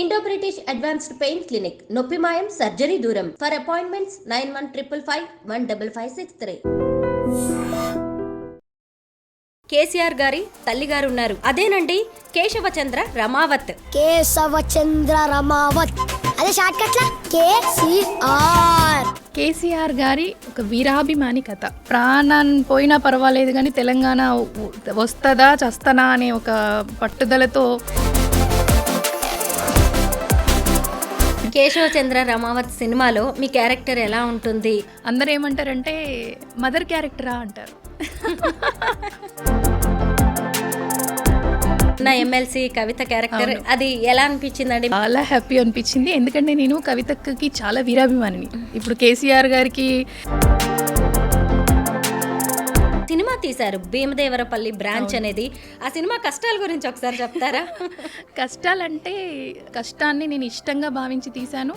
Indo British advanced pain clinic నొప్పి మాయం surgery దూరం ఫర్ అపాయింట్మెంట్స్ 9155515563. కేసీఆర్ గారి తల్లిగారు ఉన్నారు, అదేనండి కేశవచంద్ర రమావత్. కేశవచంద్ర రమావత్ అదే షార్ట్ కట్ లా కేసీఆర్. కేసీఆర్ గారి ఒక వీరాభిమాని కథ. ప్రాణం పోయినా పర్వాలేదు కానీ తెలంగాణ వస్తుందా చస్తనా అనే ఒక పట్టుదలతో కేశవచంద్ర రమావత్ సినిమాలో మీ క్యారెక్టర్ ఎలా ఉంటుంది? అందరు ఏమంటారంటే మదర్ క్యారెక్టరా అంటారు. నా ఎమ్మెల్సీ కవిత క్యారెక్టర్ అది ఎలా అనిపించిందండి? చాలా హ్యాపీ అనిపించింది, ఎందుకంటే నేను కవితకి చాలా వీరాభిమానిని. ఇప్పుడు కేసీఆర్ గారికి సినిమా తీశారు భీమదేవరపల్లి బ్రాంచ్ అనేది, ఆ సినిమా కష్టాల గురించి ఒకసారి చెప్తారా? కష్టాలంటే కష్టాన్ని నేను ఇష్టంగా భావించి తీశాను.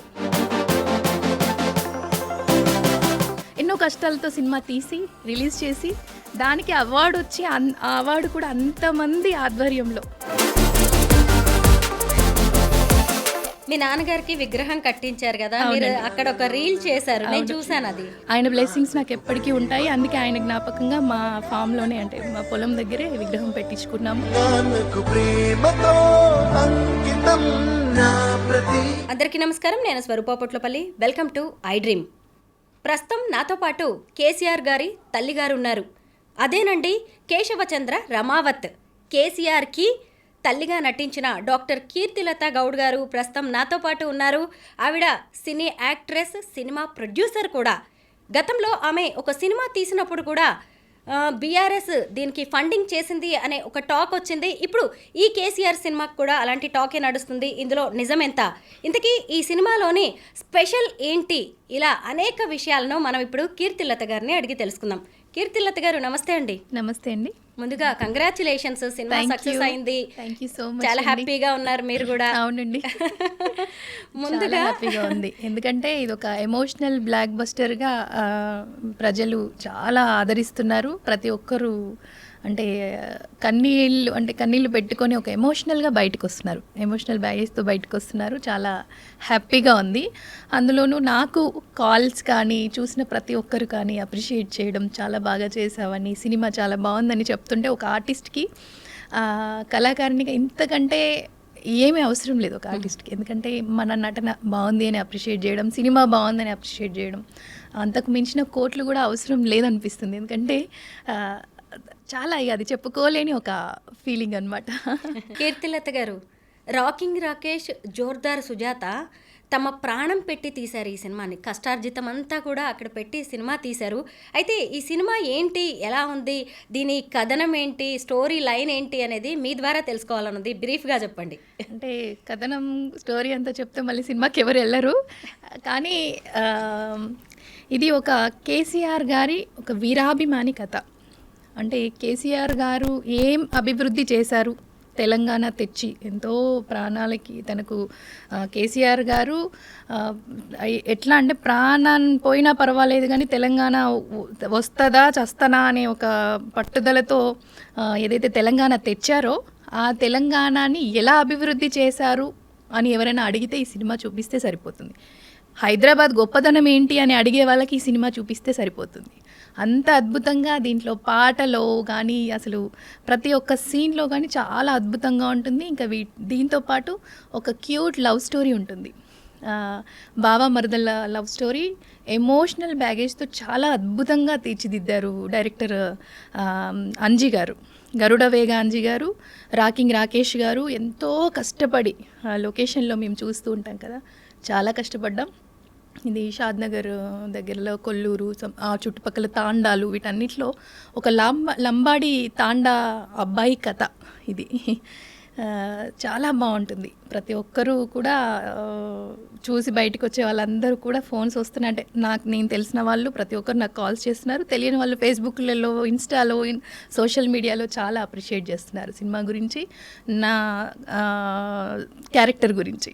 ఎన్నో కష్టాలతో సినిమా తీసి రిలీజ్ చేసి దానికి అవార్డు వచ్చి ఆ అవార్డు కూడా అంతమంది ఆధ్వర్యంలో. మీ నాన్నగారికి విగ్రహం కట్టించారు కదా, మీరు అక్కడ ఒక రీల్ చేశారు, నేను చూసాను. అది ఆయన బ్లెస్సింగ్స్ నాకు ఎప్పటికీ ఉంటాయి. అందుకే ఆయన జ్ఞాపకంగా మా ఫామ్ లోనే, అంటే మా పొలం దగ్గరే విగ్రహం పెట్టించుకున్నాము. అందరికీ నమస్కారం, నేను Swarupa Potlapalli. Welcome to iDream. ప్రస్తుతం నాతో పాటు కేసీఆర్ గారి తల్లిగారు ఉన్నారు, అదేనండి కేశవచంద్ర రమావత్. కేసీఆర్కి తల్లిగా నటించిన డాక్టర్ కీర్తిలత గౌడ్ గారు ప్రస్తుతం నాతో పాటు ఉన్నారు. ఆవిడ సినీ యాక్ట్రెస్, సినిమా ప్రొడ్యూసర్ కూడా. గతంలో ఆమె ఒక సినిమా తీసినప్పుడు కూడా బీఆర్ఎస్ దీనికి ఫండింగ్ చేసింది అనే ఒక టాక్ వచ్చింది. ఇప్పుడు ఈ కేసీఆర్ సినిమాకు కూడా అలాంటి టాకే నడుస్తుంది. ఇందులో నిజం ఎంత, ఇంతకీ ఈ సినిమాలోని స్పెషల్ ఏంటి, ఇలా అనేక విషయాలను మనం ఇప్పుడు కీర్తిలత గారిని అడిగి తెలుసుకుందాం. కీర్తిలత గారు నమస్తే అండి. నమస్తే అండి. ముందుగా కంగ్రాచులేషన్స్, సినిమా సక్సెస్ అయింది. Thank you so much. చాలా హ్యాపీగా ఉన్నారు మీరు కూడా? అవునండి, ముందుగా హ్యాపీగా ఉంది, ఎందుకంటే ఇది ఒక ఎమోషనల్ బ్లాక్ బస్టర్గా ప్రజలు చాలా ఆదరిస్తున్నారు. ప్రతి ఒక్కరు అంటే కన్నీళ్ళు పెట్టుకొని ఒక ఎమోషనల్గా బయటకు వస్తున్నారు, ఎమోషనల్ బ్యాగేజ్తో బయటకు వస్తున్నారు. చాలా హ్యాపీగా ఉంది. అందులోనూ నాకు కాల్స్ కానీ చూసిన ప్రతి ఒక్కరు కానీ అప్రిషియేట్ చేయడం, చాలా బాగా చేసావని, సినిమా చాలా బాగుందని చెప్తుంటే ఒక ఆర్టిస్ట్కి, కళాకారునిగా ఇంతకంటే ఏమీ అవసరం లేదు ఒక ఆర్టిస్ట్కి. ఎందుకంటే మన నటన బాగుంది అని అప్రిషియేట్ చేయడం, సినిమా బాగుందని అప్రిషియేట్ చేయడం, అంతకు మించిన కోట్లు కూడా అవసరం లేదనిపిస్తుంది. ఎందుకంటే చాలా అది చెప్పుకోలేని ఒక ఫీలింగ్ అనమాట. కీర్తిలత గారు, రాకింగ్ రాకేష్, జోర్దార్ సుజాత తమ ప్రాణం పెట్టి తీశారు ఈ సినిమాని. కష్టార్జితం అంతా కూడా అక్కడ పెట్టి సినిమా తీశారు. అయితే ఈ సినిమా ఏంటి, ఎలా ఉంది, దీని కథనం ఏంటి, స్టోరీ లైన్ ఏంటి అనేది మీ ద్వారా తెలుసుకోవాలన్నది, బ్రీఫ్గా చెప్పండి. అంటే కథనం స్టోరీ అంతా చెప్తే మళ్ళీ సినిమాకి ఎవరు వెళ్ళరు, కానీ ఇది ఒక కేసీఆర్ గారి ఒక వీరాభిమాని కథ. అంటే కేసీఆర్ గారు ఏం అభివృద్ధి చేశారు తెలంగాణ తెచ్చి, ఎంతో ప్రాణాలకి తనకు కేసీఆర్ గారు ఎట్లా అంటే ప్రాణం పోయినా పర్వాలేదు కానీ తెలంగాణ వస్తుందా చస్తనా అనే ఒక పట్టుదలతో ఏదైతే తెలంగాణ తెచ్చారో ఆ తెలంగాణని ఎలా అభివృద్ధి చేశారు అని ఎవరైనా అడిగితే ఈ సినిమా చూపిస్తే సరిపోతుంది. హైదరాబాద్ గొప్పదనం ఏంటి అని అడిగే వాళ్ళకి ఈ సినిమా చూపిస్తే సరిపోతుంది. అంత అద్భుతంగా దీంట్లో పాటలో కానీ అసలు ప్రతి ఒక్క సీన్లో కానీ చాలా అద్భుతంగా ఉంటుంది. ఇంకా దీంతో పాటు ఒక క్యూట్ లవ్ స్టోరీ ఉంటుంది, బావ మరదల లవ్ స్టోరీ. ఎమోషనల్ బ్యాగేజ్తో చాలా అద్భుతంగా తీర్చిదిద్దారు డైరెక్టర్ అంజీ గారు, గరుడ వేగ అంజీ గారు, రాకింగ్ రాకేష్ గారు. ఎంతో కష్టపడి లొకేషన్లో మేము చూస్తూ ఉంటాం కదా, చాలా కష్టపడ్డాం. ఇది షాద్నగర్ దగ్గరలో కొల్లూరు, ఆ చుట్టుపక్కల తాండాలు, వీటన్నిటిలో ఒక లంబాడి తాండా అబ్బాయి కథ ఇది. చాలా బాగుంటుంది. ప్రతి ఒక్కరూ కూడా చూసి బయటకు వచ్చే వాళ్ళందరూ కూడా ఫోన్స్ వస్తున్నాయి. అంటే నేను తెలిసిన వాళ్ళు ప్రతి ఒక్కరు నాకు కాల్స్ చేస్తున్నారు, తెలియని వాళ్ళు ఫేస్బుక్లలో, ఇన్స్టాలో, సోషల్ మీడియాలో చాలా అప్రిషియేట్ చేస్తున్నారు సినిమా గురించి, నా క్యారెక్టర్ గురించి.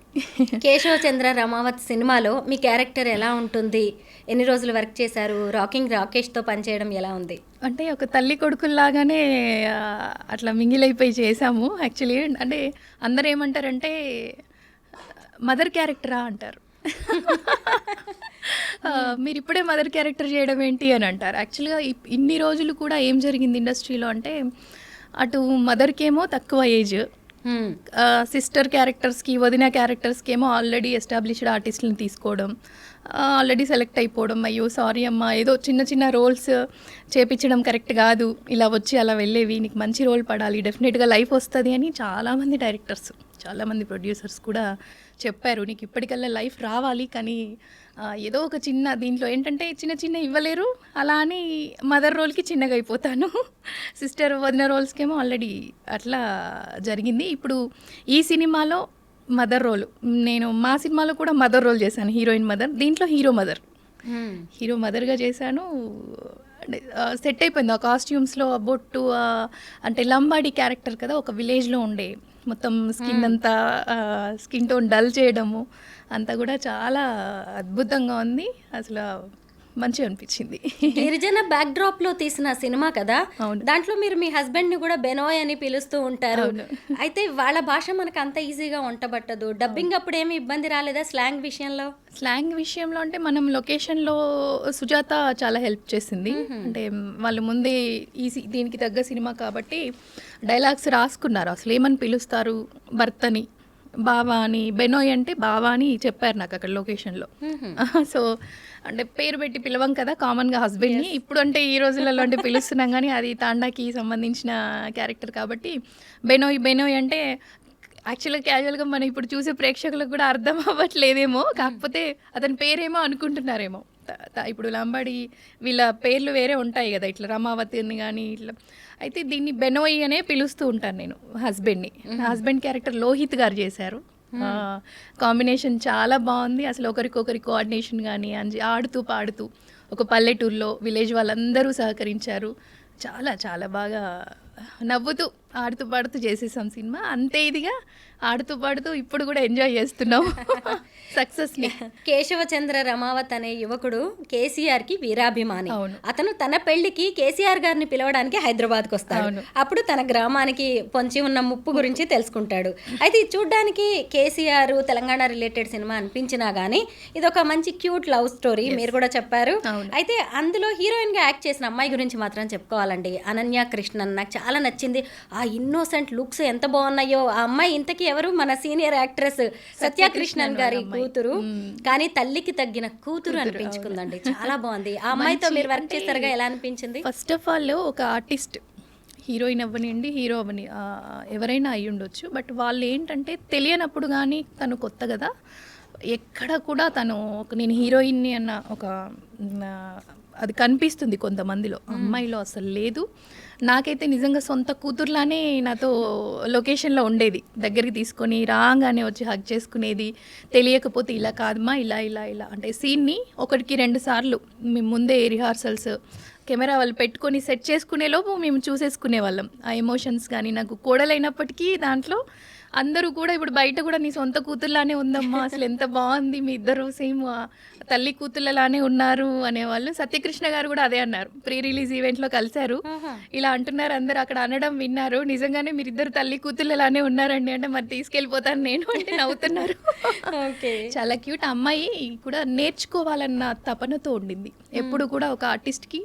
కేశవచంద్ర రమావత్ సినిమాలో మీ క్యారెక్టర్ ఎలా ఉంటుంది, ఎన్ని రోజులు వర్క్ చేశారు, రాకింగ్ రాకేష్తో పనిచేయడం ఎలా ఉంది? అంటే ఒక తల్లి కొడుకుల్లాగానే అట్లా మింగిలైపోయి చేసాము యాక్చువల్లీ. అంటే అందరూ ఏమంటారంటే మదర్ క్యారెక్టరా అంటారు. మీరు ఇప్పుడే మదర్ క్యారెక్టర్ చేయడం ఏంటి అని అంటారు. యాక్చువల్గా ఇన్ని రోజులు కూడా ఏం జరిగింది ఇండస్ట్రీలో అంటే, అటు మదర్కేమో తక్కువ ఏజ్, సిస్టర్ క్యారెక్టర్స్కి వదిన క్యారెక్టర్స్కి ఏమో ఆల్రెడీ ఎస్టాబ్లిష్డ్ ఆర్టిస్ట్ని తీసుకోవడం, ఆల్రెడీ సెలెక్ట్ అయిపోవడం, అయ్యో సారీ అమ్మ ఏదో చిన్న చిన్న రోల్స్ చేపించడం కరెక్ట్ కాదు, ఇలా వచ్చి అలా వెళ్ళేవి, నీకు మంచి రోల్ పడాలి, డెఫినెట్గా లైఫ్ వస్తుంది అని చాలామంది డైరెక్టర్స్, చాలామంది ప్రొడ్యూసర్స్ కూడా చెప్పారు. నీకు ఇప్పటికల్లా లైఫ్ రావాలి, కానీ ఏదో ఒక చిన్న దీంట్లో ఏంటంటే చిన్న చిన్న ఇవ్వలేరు, అలా అని మదర్ రోల్కి చిన్నగా అయిపోతాను, సిస్టర్ వదిన రోల్స్కేమో ఆల్రెడీ అట్లా జరిగింది. ఇప్పుడు ఈ సినిమాలో మదర్ రోల్, నేను మా సినిమాలో కూడా మదర్ రోల్ చేశాను, హీరోయిన్ మదర్, దీంట్లో హీరో మదర్గా చేశాను. సెట్ అయిపోయింది ఆ కాస్ట్యూమ్స్లో, బొట్టు, అంటే లంబాడి క్యారెక్టర్ కదా, ఒక విలేజ్లో ఉండే మొత్తం స్కిన్ అంతా స్కిన్ టోన్ డల్ చేయడము అంతా కూడా చాలా అద్భుతంగా ఉంది, అసలు మంచిగా అనిపించింది. గిరిజన బ్యాక్ డ్రాప్ లో తీసిన సినిమా కదా, అవును. దాంట్లో మీరు మీ హస్బెండ్ ని కూడా బెనోయ్ అని పిలుస్తూ ఉంటారు. అయితే వాళ్ళ భాష మనకు అంత ఈజీగా వంటబట్టదు. డబ్బింగ్ అప్పుడు ఏమి ఇబ్బంది రాలేదా స్లాంగ్ విషయంలో? స్లాంగ్ విషయంలో అంటే మనం లొకేషన్లో సుజాత చాలా హెల్ప్ చేసింది. అంటే వాళ్ళు ముందే దీనికి తగ్గ సినిమా కాబట్టి డైలాగ్స్ రాసుకున్నారు, అసలు ఏమని పిలుస్తారు భర్తని, బావా అని, బెనోయ్ అంటే బావా అని చెప్పారు నాకు అక్కడ లొకేషన్లో. సో అంటే పేరు పెట్టి పిలవం కదా కామన్గా హస్బెండ్ని, ఇప్పుడు అంటే ఈ రోజులలో అంటే పిలుస్తున్నాం, కానీ అది తాండాకి సంబంధించిన క్యారెక్టర్ కాబట్టి బెనోయ్ అంటే యాక్చువల్గా క్యాజువల్గా మనం ఇప్పుడు చూసే ప్రేక్షకులకు కూడా అర్థం అవ్వట్లేదేమో, కాకపోతే అతని పేరేమో అనుకుంటున్నారేమో. ఇప్పుడు లంబాడి వీళ్ళ పేర్లు వేరే ఉంటాయి కదా, ఇట్లా రమావతి అని కానీ ఇట్లా, అయితే దీన్ని బెనోయ్ అనే పిలుస్తూ ఉంటాను నేను హస్బెండ్ని. నా హస్బెండ్ క్యారెక్టర్ లోహిత్ గారు చేశారు. కాంబినేషన్ చాలా బాగుంది, అసలు ఒకరికొకరి కోఆర్డినేషన్ కానీ, ఆడుతూ పాడుతూ ఒక పల్లెటూరులో విలేజ్ వాళ్ళందరూ సహకరించారు. చాలా చాలా బాగా నవ్వుతూ ఆడుతూ పాడుతూ చేసేసాం సినిమా. అంతే ఇదిగా ఆడుతూ పాడుతూ ఇప్పుడు కూడా ఎంజాయ్ చేస్తున్నాం సక్సెస్ని. కేశవచంద్ర రమావత్ అనే యువకుడు కేసీఆర్ కి వీరాభిమాని. అవును. అతను తన పెళ్లికి కేసీఆర్ గారిని పిలవడానికి హైదరాబాద్కి వస్తాడు. అప్పుడు తన గ్రామానికి పొంచి ఉన్న ముప్పు గురించి తెలుసుకుంటాడు. అయితే ఇది చూడ్డానికి కేసీఆర్ తెలంగాణ రిలేటెడ్ సినిమా అనిపించినా గానీ ఇది ఒక మంచి క్యూట్ లవ్ స్టోరీ, మీరు కూడా చెప్పారు. అయితే అందులో హీరోయిన్ గా యాక్ట్ చేసిన అమ్మాయి గురించి మాత్రం చెప్పుకోవాలండి, అనన్య కృష్ణన్. నాకు చాలా నచ్చింది, ఆ ఇన్నోసెంట్ లుక్స్ ఎంత బాగున్నాయో. ఆ అమ్మాయి ఇంతకీ ఎవరు? మన సీనియర్ యాక్ట్రెస్ సత్యకృష్ణన్ గారి కూతురు, కానీ తల్లికి తగ్గిన కూతురు అనిపించుకుందండి, చాలా బాగుంది. ఆ అమ్మాయితో మీరు వర్క్ చేస్తారుగా, ఎలా అనిపించింది? ఫస్ట్ ఆఫ్ ఆల్ ఒక ఆర్టిస్ట్, హీరోయిన్ అవ్వనివ్వండి, హీరో అవ్వని, ఎవరైనా అయి ఉండొచ్చు, బట్ వాళ్ళు ఏంటంటే తెలియనప్పుడు కానీ, తను కొత్త కదా, ఎక్కడ కూడా తను నేను హీరోయిన్ని అన్న ఒక అది కనిపిస్తుంది కొంతమందిలో, అమ్మాయిలో అసలు లేదు. నాకైతే నిజంగా సొంత కూతుర్లానే నాతో లొకేషన్లో ఉండేది, దగ్గరికి తీసుకొని రాగానే వచ్చి హగ్ చేసుకునేది, తెలియకపోతే ఇలా కాదమ్మా ఇలా ఇలా ఇలా అంటే సీన్ని 1-2 సార్లు మేము ముందే రిహార్సల్స్ కెమెరా వాళ్ళు పెట్టుకొని సెట్ చేసుకునే లోపు మేము చూసేసుకునే వాళ్ళం. ఆ ఎమోషన్స్ కానీ, నాకు కోడలైనప్పటికీ దాంట్లో అందరూ కూడా ఇప్పుడు బయట కూడా నీ సొంత కూతుర్లానే ఉందమ్మా, అసలు ఎంత బాగుంది, మీ ఇద్దరు సేమ్ తల్లి కూతుర్లలానే ఉన్నారు అనేవాళ్ళు. సత్యకృష్ణ గారు కూడా అదే అన్నారు, ప్రీ రిలీజ్ ఈవెంట్లో కలిశారు, ఇలా అంటున్నారు అందరు, అక్కడ అనడం విన్నారు, నిజంగానే మీరిద్దరు తల్లి కూతుర్లలానే ఉన్నారండి అంటే, మరి తీసుకెళ్ళిపోతాను నేను అంటే నవ్వుతున్నారు. చాలా క్యూట్. అమ్మాయి కూడా నేర్చుకోవాలన్న తపనతో ఉండింది ఎప్పుడు కూడా. ఒక ఆర్టిస్ట్కి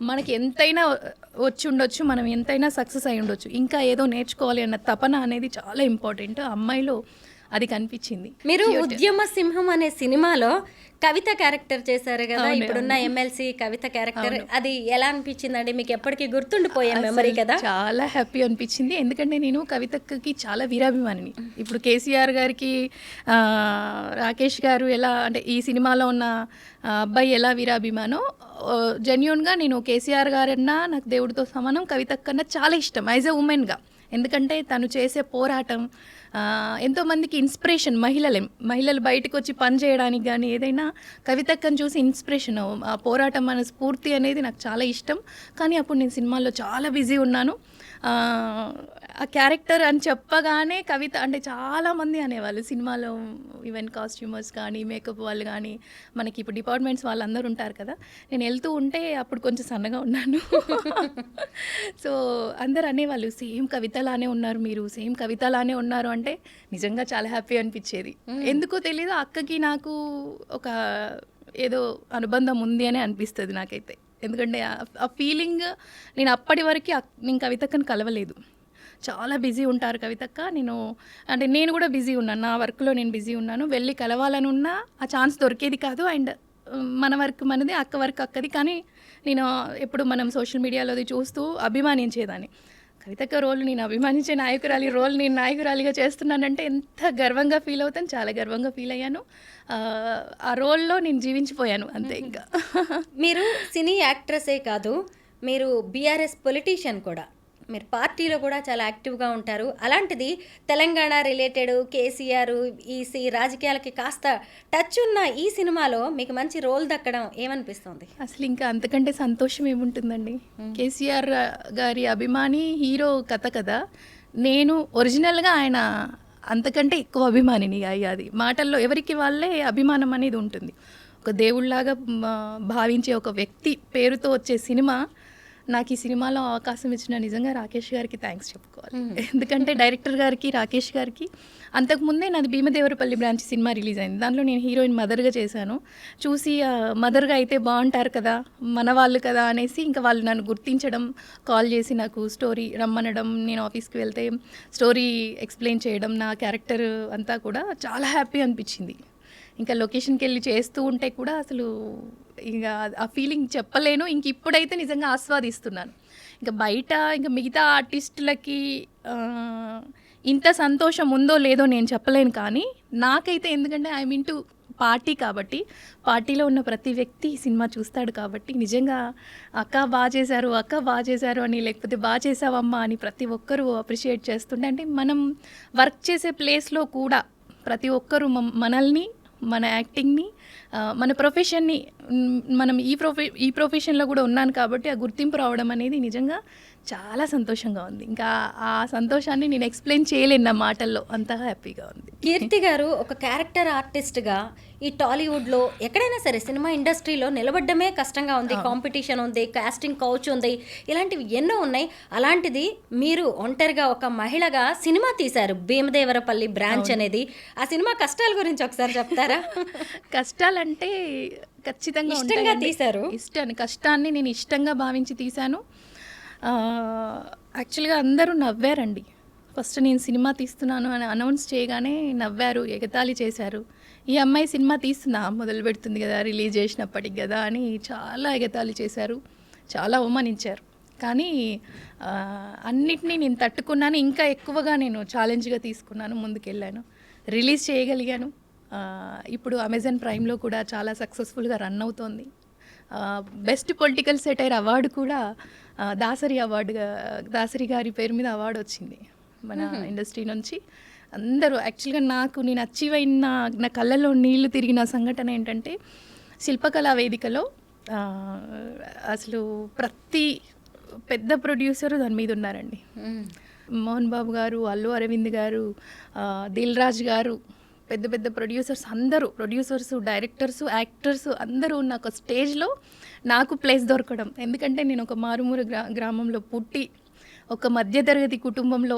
మనకి ఎంతైనా వచ్చి ఉండొచ్చు, మనం ఎంతైనా సక్సెస్ అయి ఉండొచ్చు, ఇంకా ఏదో నేర్చుకోవాలి అన్న తపన అనేది చాలా ఇంపార్టెంట్. అమ్మాయిలో అది కనిపించింది. మీరు ఉద్యమ సింహం అనే సినిమాలో కవిత క్యారెక్టర్ చేశారు కదా, ఇప్పుడున్న ఎమ్మెల్సీ కవిత క్యారెక్టర్, అది ఎలా అనిపించిందండి మీకు? ఎప్పటికీ గుర్తుండిపోయే మెమరీ కదా. చాలా హ్యాపీ అనిపించింది, ఎందుకంటే నేను కవితకి చాలా వీరాభిమానిని. ఇప్పుడు కేసీఆర్ గారికి రాకేష్ గారు ఎలా అంటే ఈ సినిమాలో ఉన్న అబ్బాయి ఎలా వీరాభిమానో, జెన్యూన్గా నేను కేసీఆర్ గారన్నా నాకు దేవుడితో సమానం, కవిత కన్నా చాలా ఇష్టం యాజ్ ఎ ఉమెన్గా. ఎందుకంటే తను చేసే పోరాటం ఎంతోమందికి ఇన్స్పిరేషన్. మహిళలు బయటకు వచ్చి పని చేయడానికి కానీ ఏదైనా కవితక్కని చూసి ఇన్స్పిరేషన్, ఆ పోరాటం మన స్ఫూర్తి అనేది నాకు చాలా ఇష్టం. కానీ అప్పుడు నేను సినిమాల్లో చాలా బిజీ ఉన్నాను. ఆ క్యారెక్టర్ అని చెప్పగానే కవిత అంటే చాలామంది అనేవాళ్ళు సినిమాలో, ఈవెన్ కాస్ట్యూమర్స్ కానీ, మేకప్ వాళ్ళు కానీ, మనకి ఇప్పుడు డిపార్ట్మెంట్స్ వాళ్ళందరూ ఉంటారు కదా, నేను వెళ్తూ ఉంటే అప్పుడు కొంచెం సన్నగా ఉన్నాను. సో అందరు అనేవాళ్ళు సేమ్ కవితలానే ఉన్నారు మీరు, సేమ్ కవితలానే ఉన్నారు అంటే నిజంగా చాలా హ్యాపీ అనిపించేది. ఎందుకో తెలీదు అక్కకి నాకు ఒక ఏదో అనుబంధం ఉంది అని అనిపిస్తుంది నాకైతే. ఎందుకంటే ఆ ఫీలింగ్ నేను అప్పటి వరకు నేను కవితక్కని కలవలేదు. చాలా బిజీ ఉంటారు కవితక్క. నేను కూడా బిజీ ఉన్నాను, నా వర్క్లో నేను బిజీ ఉన్నాను. వెళ్ళి కలవాలని ఉన్నా ఆ ఛాన్స్ దొరికేది కాదు. అండ్ మన వర్క్ మనది, అక్క వర్క్ అక్కది. కానీ నేను ఎప్పుడు మనం సోషల్ మీడియాలో అది చూస్తూ అభిమానించేదాన్ని. కవితక్క రోల్, నేను అభిమానించే నాయకురాలి రోల్ నేను నాయకురాలిగా చేస్తున్నానంటే ఎంత గర్వంగా ఫీల్ అవుతాను, చాలా గర్వంగా ఫీల్ అయ్యాను. ఆ రోల్లో నేను జీవించిపోయాను అంతే. ఇంకా మీరు సినీ యాక్ట్రెసే కాదు, మీరు బీఆర్ఎస్ పొలిటీషియన్ కూడా. మీరు పార్టీలో కూడా చాలా యాక్టివ్గా ఉంటారు. అలాంటిది తెలంగాణ రిలేటెడ్ కేసీఆర్, ఈసీ రాజకీయాలకి కాస్త టచ్ ఉన్న ఈ సినిమాలో మీకు మంచి రోల్ దక్కడం ఏమనిపిస్తుంది? అసలు ఇంకా అంతకంటే సంతోషం ఏముంటుందండి. కేసీఆర్ గారి అభిమాని హీరో కథ కదా. నేను ఒరిజినల్గా ఆయన అంతకంటే ఎక్కువ అభిమానిని అయ్యాది. మాటల్లో ఎవరికి వాళ్ళే అభిమానం అనేది ఉంటుంది. ఒక దేవుళ్లాగా భావించే ఒక వ్యక్తి పేరుతో వచ్చే సినిమా. నాకు ఈ సినిమాలో అవకాశం ఇచ్చిన నిజంగా రాకేష్ గారికి థ్యాంక్స్ చెప్పుకోవాలి. ఎందుకంటే డైరెక్టర్ గారికి, రాకేష్ గారికి అంతకుముందే నాది భీమదేవరపల్లి బ్రాంచ్ సినిమా రిలీజ్ అయింది. దాంట్లో నేను హీరోయిన్ మదర్గా చేశాను. చూసి మదర్గా అయితే బాగుంటారు కదా, మన వాళ్ళు కదా అనేసి ఇంకా వాళ్ళు నన్ను గుర్తించడం, కాల్ చేసి నాకు స్టోరీ రమ్మనడం, నేను ఆఫీస్కి వెళ్తే స్టోరీ ఎక్స్ప్లెయిన్ చేయడం, నా క్యారెక్టర్ అంతా కూడా చాలా హ్యాపీ అనిపించింది. ఇంకా లొకేషన్కి వెళ్ళి చేస్తూ ఉంటే కూడా అసలు ఇంకా ఆ ఫీలింగ్ చెప్పలేను. ఇంక ఇప్పుడైతే నిజంగా ఆస్వాదిస్తున్నాను. ఇంకా బయట ఇంకా మిగతా ఆర్టిస్టులకి ఇంత సంతోషం ఉందో లేదో నేను చెప్పలేను. కానీ నాకైతే, ఎందుకంటే ఐ మీన్ టు పార్టీ కాబట్టి, పార్టీలో ఉన్న ప్రతి వ్యక్తి ఈ సినిమా చూస్తాడు కాబట్టి నిజంగా అక్క బాగా చేశారు అని, లేకపోతే బాగా చేసావమ్మా అని ప్రతి ఒక్కరూ అప్రిషియేట్ చేస్తుంటే, అంటే మనం వర్క్ చేసే ప్లేస్లో కూడా ప్రతి ఒక్కరూ మనల్ని, మన యాక్టింగ్ని, మన ప్రొఫెషన్ని, మనం ఈ ప్రొఫెషన్లో కూడా ఉన్నాను కాబట్టి ఆ గుర్తింపు రావడం అనేది నిజంగా చాలా సంతోషంగా ఉంది. ఇంకా ఆ సంతోషాన్ని నేను ఎక్స్ప్లెయిన్ చేయలేను నా మాటల్లో, అంత హ్యాపీగా ఉంది. కీర్తి గారు ఒక క్యారెక్టర్ ఆర్టిస్ట్గా ఈ టాలీవుడ్లో ఎక్కడైనా సరే సినిమా ఇండస్ట్రీలో నిలబడ్డమే కష్టంగా ఉంది. కాంపిటీషన్ ఉంది, కాస్టింగ్ కౌచ్ ఉంది, ఇలాంటివి ఎన్నో ఉన్నాయి. అలాంటిది మీరు ఒంటరిగా ఒక మహిళగా సినిమా తీశారు, భీమదేవరపల్లి బ్రాంచ్ అనేది. ఆ సినిమా కష్టాల గురించి ఒకసారి చెప్తారా? కష్టాలంటే ఖచ్చితంగా ఇష్టంగా తీశారు. కష్టాన్ని నేను ఇష్టంగా భావించి తీశాను. యాక్చువల్గా అందరూ నవ్వారండి. ఫస్ట్ నేను సినిమా తీస్తున్నాను అని అనౌన్స్ చేయగానే నవ్వారు, ఎగతాళి చేశారు. ఈ అమ్మాయి సినిమా తీస్తున్నా మొదలు పెడుతుంది కదా, రిలీజ్ చేసినప్పటికి కదా అని చాలా ఎగతాళి చేశారు, చాలా అవమానించారు. కానీ అన్నిటినీ నేను తట్టుకున్నాను. ఇంకా ఎక్కువగా నేను ఛాలెంజ్గా తీసుకున్నాను, ముందుకెళ్ళాను, రిలీజ్ చేయగలిగాను. ఇప్పుడు అమెజాన్ ప్రైమ్లో కూడా చాలా సక్సెస్ఫుల్గా రన్ అవుతోంది. బెస్ట్ పొలిటికల్ సెటైర్ అవార్డు కూడా దాసరి గారి పేరు మీద అవార్డు వచ్చింది మన ఇండస్ట్రీ నుంచి. అందరూ యాక్చువల్గా నేను అచీవ్ అయిన, నా కళ్ళలో నీళ్లు తిరిగిన సంఘటన ఏంటంటే, శిల్పకళా వేదికలో అసలు ప్రతి పెద్ద ప్రొడ్యూసరు దాని మీద ఉన్నారండి. మోహన్ బాబు గారు, అల్లు అరవింద్ గారు, దిల్ రాజు గారు, పెద్ద పెద్ద ప్రొడ్యూసర్స్, డైరెక్టర్స్, యాక్టర్స్ అందరూ ఉన్న ఒక స్టేజ్లో నాకు ప్లేస్ దొరకడం. ఎందుకంటే నేను ఒక మారుమూల గ్రామంలో పుట్టి, ఒక మధ్యతరగతి కుటుంబంలో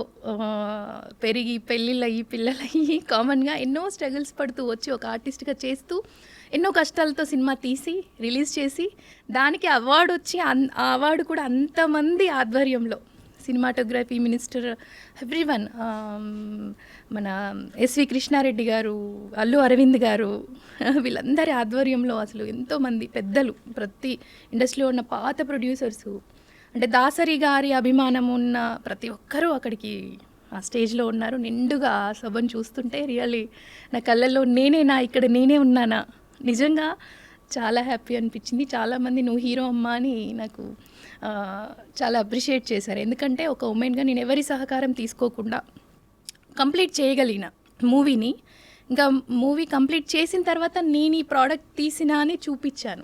పెరిగి, పెళ్ళిళ్ళయ్యి, పిల్లలయ్యి, కామన్గా ఎన్నో స్ట్రగుల్స్ పడుతూ వచ్చి ఒక ఆర్టిస్ట్గా చేస్తూ ఎన్నో కష్టాలతో సినిమా తీసి రిలీజ్ చేసి దానికి అవార్డు వచ్చి, ఆ అవార్డు కూడా అంతమంది ఆధ్వర్యంలో, సినిమాటోగ్రఫీ మినిస్టర్, ఎవ్రీవన్, మన ఎస్వి కృష్ణారెడ్డి గారు, అల్లు అరవింద్ గారు, వీళ్ళందరి ఆధ్వర్యంలో అసలు ఎంతోమంది పెద్దలు, ప్రతి ఇండస్ట్రీలో ఉన్న పాత ప్రొడ్యూసర్సు, అంటే దాసరి గారి అభిమానం ఉన్న ప్రతి ఒక్కరూ అక్కడికి ఆ స్టేజ్లో ఉన్నారు. నిండుగా ఆ సభను చూస్తుంటే రియల్లీ నా కళ్ళల్లో ఇక్కడ నేనే ఉన్నానా, నిజంగా చాలా హ్యాపీ అనిపించింది. చాలామంది నువ్వు హీరో అమ్మా అని నాకు చాలా అప్రిషియేట్ చేశారు. ఎందుకంటే ఒక ఉమెన్గా నేను ఎవరి సహకారం తీసుకోకుండా కంప్లీట్ చేయగలిగిన మూవీని. ఇంకా మూవీ కంప్లీట్ చేసిన తర్వాత నేను ఈ ప్రోడక్ట్ తీసినా అని చూపించాను.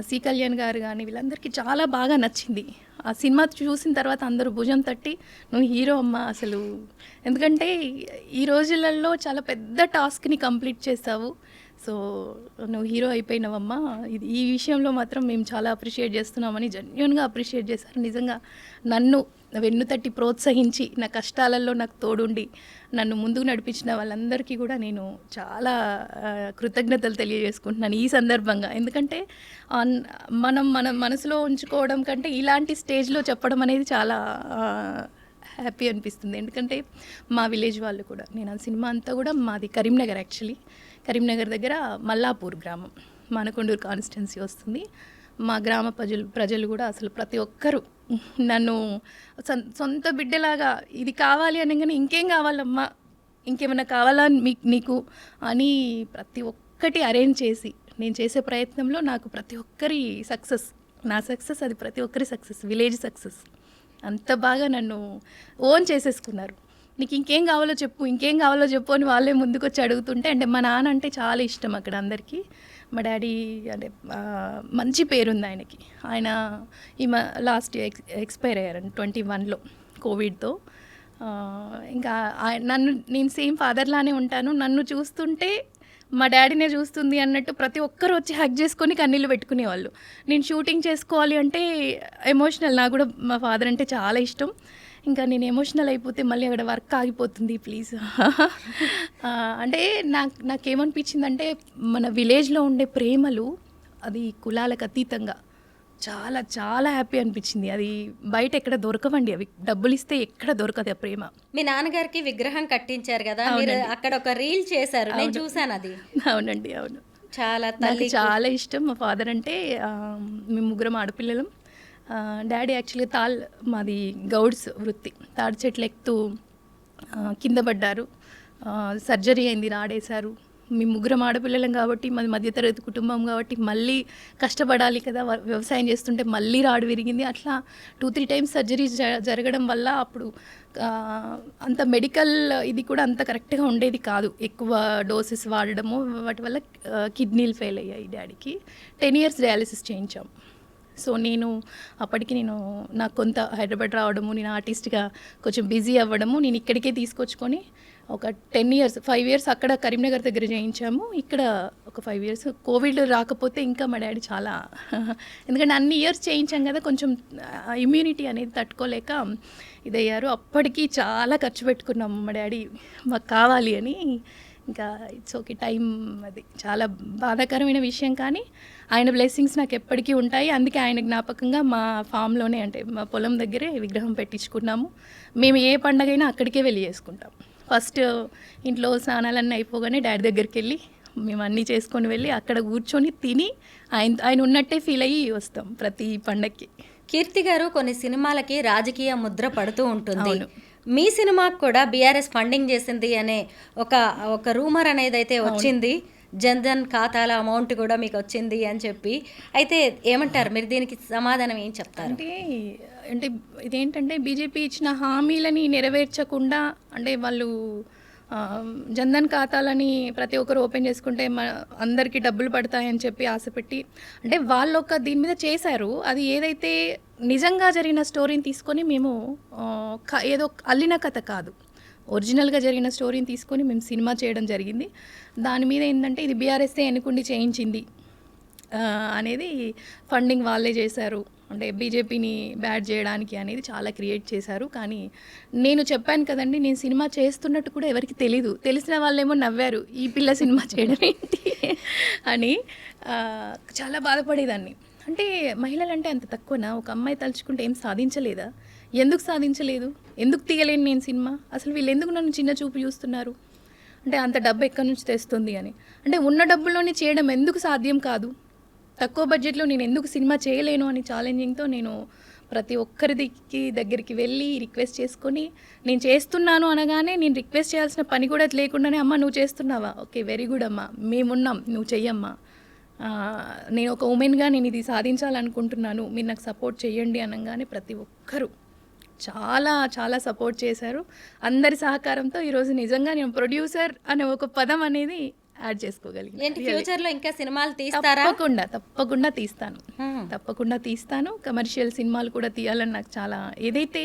సి కళ్యాణ్ గారు కానీ వీళ్ళందరికీ చాలా బాగా నచ్చింది. ఆ సినిమా చూసిన తర్వాత అందరూ భుజం తట్టి నువ్వు హీరో అమ్మా అసలు, ఎందుకంటే ఈ రోజులలో చాలా పెద్ద టాస్క్ని కంప్లీట్ చేస్తావు, సో నువ్వు హీరో అయిపోయినావమ్మా, ఇది ఈ విషయంలో మాత్రం మేము చాలా అప్రిషియేట్ చేస్తున్నామని జెన్యున్గా అప్రిషియేట్ చేశారు. నిజంగా నన్ను వెన్ను తట్టి ప్రోత్సహించి నా కష్టాలలో నాకు తోడుండి నన్ను ముందుకు నడిపించిన వాళ్ళందరికీ కూడా నేను చాలా కృతజ్ఞతలు తెలియజేసుకుంటున్నాను ఈ సందర్భంగా. ఎందుకంటే మనం మన మనసులో ఉంచుకోవడం కంటే ఇలాంటి స్టేజ్లో చెప్పడం అనేది చాలా హ్యాపీ అనిపిస్తుంది. ఎందుకంటే మా విలేజ్ వాళ్ళు కూడా, నేను ఆ సినిమా అంతా కూడా మాది కరీంనగర్, యాక్చువల్లీ కరీంనగర్ దగ్గర మల్లాపూర్ గ్రామం, మానకొండూరు కాన్స్టిట్యున్సీ వస్తుంది. మా గ్రామ ప్రజలు కూడా అసలు ప్రతి ఒక్కరూ నన్ను సొంత బిడ్డలాగా, ఇది కావాలి అనగానే ఇంకేం కావాలమ్మా, ఇంకేమైనా కావాలా నీకు అని ప్రతి ఒక్కటి అరేంజ్ చేసి నేను చేసే ప్రయత్నంలో నాకు ప్రతి ఒక్కరి సక్సెస్, నా సక్సెస్ అది ప్రతి ఒక్కరి సక్సెస్, విలేజ్ సక్సెస్. అంత బాగా నన్ను ఓన్ చేసేసుకున్నారు. నీకు ఇంకేం కావాలో చెప్పు, ఇంకేం కావాలో చెప్పు అని వాళ్ళే ముందుకు వచ్చి అడుగుతుంటే, అంటే మా నాన్న అంటే చాలా ఇష్టం అక్కడ అందరికీ. మా డాడీ అంటే మంచి పేరుంది ఆయనకి. ఆయన లాస్ట్ ఎక్స్పైర్ అయ్యారండి 21లో కోవిడ్తో. ఇంకా నేను సేమ్ ఫాదర్లానే ఉంటాను. నన్ను చూస్తుంటే మా డాడీనే చూస్తుంది అన్నట్టు ప్రతి ఒక్కరు వచ్చి హగ్ చేసుకొని కన్నీళ్ళు పెట్టుకునేవాళ్ళు. నేను షూటింగ్ చేసుకోవాలి అంటే ఎమోషనల్, నాకు కూడా మా ఫాదర్ అంటే చాలా ఇష్టం. ఇంకా నేను ఎమోషనల్ అయిపోతే మళ్ళీ అక్కడ వర్క్ ఆగిపోతుంది ప్లీజ్. అంటే నాకేమనిపించిందంటే మన విలేజ్లో ఉండే ప్రేమలు అది కులాలకు అతీతంగా చాలా చాలా హ్యాపీ అనిపించింది. అది బయట ఎక్కడ దొరకవండి, అవి డబ్బులు ఇస్తే ఎక్కడ దొరకదు ఆ ప్రేమ. మీ నాన్నగారికి విగ్రహం కట్టించారు కదా, మీరు అక్కడ ఒక రీల్ చేశారు, నేను చూసాను అది. అవునండి, అవును. చాలా నాకు చాలా ఇష్టం మా ఫాదర్ అంటే. మేము ముగ్గురం ఆడపిల్లలం. డాడీ యాక్చువల్గా మాది గౌడ్స్ వృత్తి. తాడి చెట్లు ఎక్కుతూ కింద పడ్డారు, సర్జరీ అయింది, రాడేశారు. మేము ముగ్గురం ఆడపిల్లలం కాబట్టి, మాది మధ్యతరగతి కుటుంబం కాబట్టి మళ్ళీ కష్టపడాలి కదా, వ్యవసాయం చేస్తుంటే మళ్ళీ రాడు విరిగింది. అట్లా 2-3 టైమ్స్ సర్జరీస్ జరగడం వల్ల అప్పుడు అంత మెడికల్ ఇది కూడా అంత కరెక్ట్గా ఉండేది కాదు. ఎక్కువ డోసెస్ వాడడము వాటి వల్ల కిడ్నీలు ఫెయిల్ అయ్యాయి డాడీకి. 10 years డయాలిసిస్ చేయించాం. సో అప్పటికి నాకు కొంత హైదరాబాద్ రావడము, నేను ఆర్టిస్ట్గా కొంచెం బిజీ అవ్వడము, నేను ఇక్కడికే తీసుకొచ్చుకొని ఒక 10 years 5 years అక్కడ కరీంనగర్ దగ్గర చేయించాము. ఇక్కడ ఒక 5 years. కోవిడ్ రాకపోతే ఇంకా మా డాడీ చాలా ఎందుకంటే అన్ని ఇయర్స్ చేయించాం కదా, కొంచెం ఇమ్యూనిటీ అనేది తట్టుకోలేక ఇదయ్యారు. అప్పటికి చాలా ఖర్చు పెట్టుకున్నాము మా డాడీ మాకు కావాలి అని. ఇంకా ఇట్స్ ఓకే, టైం అది చాలా బాధాకరమైన విషయం, కానీ ఆయన బ్లెస్సింగ్స్ నాకు ఎప్పటికీ ఉంటాయి. అందుకే ఆయన జ్ఞాపకంగా మా ఫామ్లోనే, అంటే మా పొలం దగ్గరే విగ్రహం పెట్టించుకున్నాము. మేము ఏ పండగైనా అక్కడికే వెళ్ళి చేసుకుంటాం. ఫస్ట్ ఇంట్లో స్నానాలన్నీ అయిపోగానే డాడీ దగ్గరికి వెళ్ళి మేము అన్నీ చేసుకొని వెళ్ళి అక్కడ కూర్చొని తిని ఆయన ఉన్నట్టే ఫీల్ అయ్యి వస్తాం ప్రతి పండగకి. కీర్తి గారు, కొన్ని సినిమాలకి రాజకీయ ముద్ర పడుతూ ఉంటుంది. మీ సినిమాకు కూడా బీఆర్ఎస్ ఫండింగ్ చేసింది అనే ఒక రూమర్ అనేది అయితే వచ్చింది. జన్ధన్ ఖాతాల అమౌంట్ కూడా మీకు వచ్చింది అని చెప్పి. అయితే ఏమంటారు మీరు, దీనికి సమాధానం ఏం చెప్తారు? అంటే ఇదేంటంటే బీజేపీ ఇచ్చిన హామీలని నెరవేర్చకుండా, అంటే వాళ్ళు జన్ధన్ ఖాతాలని ప్రతి ఒక్కరు ఓపెన్ చేసుకుంటే అందరికీ డబ్బులు పడతాయని చెప్పి ఆశపెట్టి, అంటే వాళ్ళు దీని మీద చేశారు. అది ఏదైతే నిజంగా జరిగిన స్టోరీని తీసుకొని మేము ఏదో అల్లిన కథ కాదు, ఒరిజినల్గా జరిగిన స్టోరీని తీసుకొని మేము సినిమా చేయడం జరిగింది. దాని మీద ఏంటంటే ఇది బీఆర్ఎస్ఏ ఎన్నుకుండి చేయించింది అనేది, ఫండింగ్ వాళ్ళే చేశారు, అంటే బీజేపీని బ్యాడ్ చేయడానికి అనేది చాలా క్రియేట్ చేశారు. కానీ నేను చెప్పాను కదండి, నేను సినిమా చేస్తున్నట్టు కూడా ఎవరికి తెలీదు. తెలిసిన వాళ్ళేమో నవ్వారు, ఈ పిల్ల సినిమా చేయడం ఏంటి అని. చాలా బాధపడేదాన్ని. అంటే మహిళలు అంటే అంత తక్కువనా? ఒక అమ్మాయి తలుచుకుంటే ఏం సాధించలేదా? ఎందుకు సాధించలేదు? ఎందుకు తీయలేను నేను సినిమా? అసలు వీళ్ళు ఎందుకు నన్ను చిన్న చూపు చూస్తున్నారు? అంటే అంత డబ్బు ఎక్కడి నుంచి తెస్తుంది అని. అంటే ఉన్న డబ్బుల్లోనే చేయడం ఎందుకు సాధ్యం కాదు? తక్కువ బడ్జెట్లో నేను ఎందుకు సినిమా చేయలేను అని ఛాలెంజింగ్తో నేను ప్రతి ఒక్కరికి దగ్గరికి వెళ్ళి రిక్వెస్ట్ చేసుకొని, నేను చేస్తున్నాను అనగానే నేను రిక్వెస్ట్ చేయాల్సిన పని కూడా లేకుండానే, అమ్మ నువ్వు చేస్తున్నావా, ఓకే వెరీ గుడ్ అమ్మ, మేమున్నాం, నువ్వు చెయ్యమ్మా, నేను ఒక ఉమెన్గా నేను ఇది సాధించాలనుకుంటున్నాను, మీరు నాకు సపోర్ట్ చేయండి అనగానే ప్రతి ఒక్కరూ చాలా చాలా సపోర్ట్ చేశారు. అందరి సహకారంతో ఈరోజు నిజంగా నేను ప్రొడ్యూసర్ అనే ఒక పదం అనేది యాడ్ చేసుకోగలిగిన. ఏంటి ఫ్యూచర్ లో ఇంకా సినిమాలు తీస్తారా? తప్పకుండా తీస్తాను. కమర్షియల్ సినిమాలు కూడా తీయాలని నాకు చాలా, ఏదైతే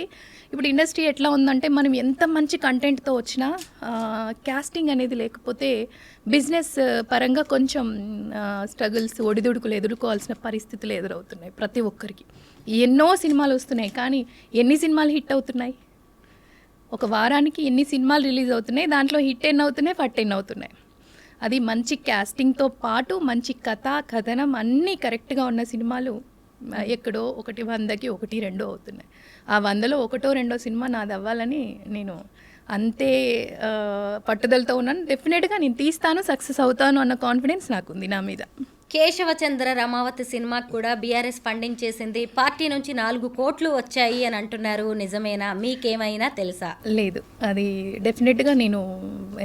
ఇప్పుడు ఇండస్ట్రీ ఎట్లా ఉందంటే మనం ఎంత మంచి కంటెంట్తో వచ్చినా కాస్టింగ్ అనేది లేకపోతే బిజినెస్ పరంగా కొంచెం స్ట్రగుల్స్, ఒడిదుడుకులు ఎదుర్కోవాల్సిన పరిస్థితులు ఎదురవుతున్నాయి ప్రతి ఒక్కరికి. ఎన్నో సినిమాలు వస్తున్నాయి కానీ ఎన్ని సినిమాలు హిట్ అవుతున్నాయి? ఒక వారానికి ఎన్ని సినిమాలు రిలీజ్ అవుతున్నాయి, దాంట్లో హిట్ ఎన్ని అవుతున్నాయి, ఫట్ ఎన్ని అవుతున్నాయి? అది మంచి క్యాస్టింగ్తో పాటు మంచి కథనం అన్నీ కరెక్ట్గా ఉన్న సినిమాలు ఎక్కడో 100కి 1-2 అవుతున్నాయి. ఆ 100లో 1-2 సినిమా నాది అవ్వాలని నేను అంతే పట్టుదలతో ఉన్నాను. డెఫినెట్గా నేను తీస్తాను, సక్సెస్ అవుతాను అన్న కాన్ఫిడెన్స్ నాకుంది నా మీద. కేశవచంద్ర రమావతి సినిమాకి కూడా బీఆర్ఎస్ ఫండింగ్ చేసింది, పార్టీ నుంచి 4 కోట్లు వచ్చాయి అని అంటున్నారు. నిజమేనా? మీకేమైనా తెలుసా? లేదు, అది డెఫినెట్గా నేను,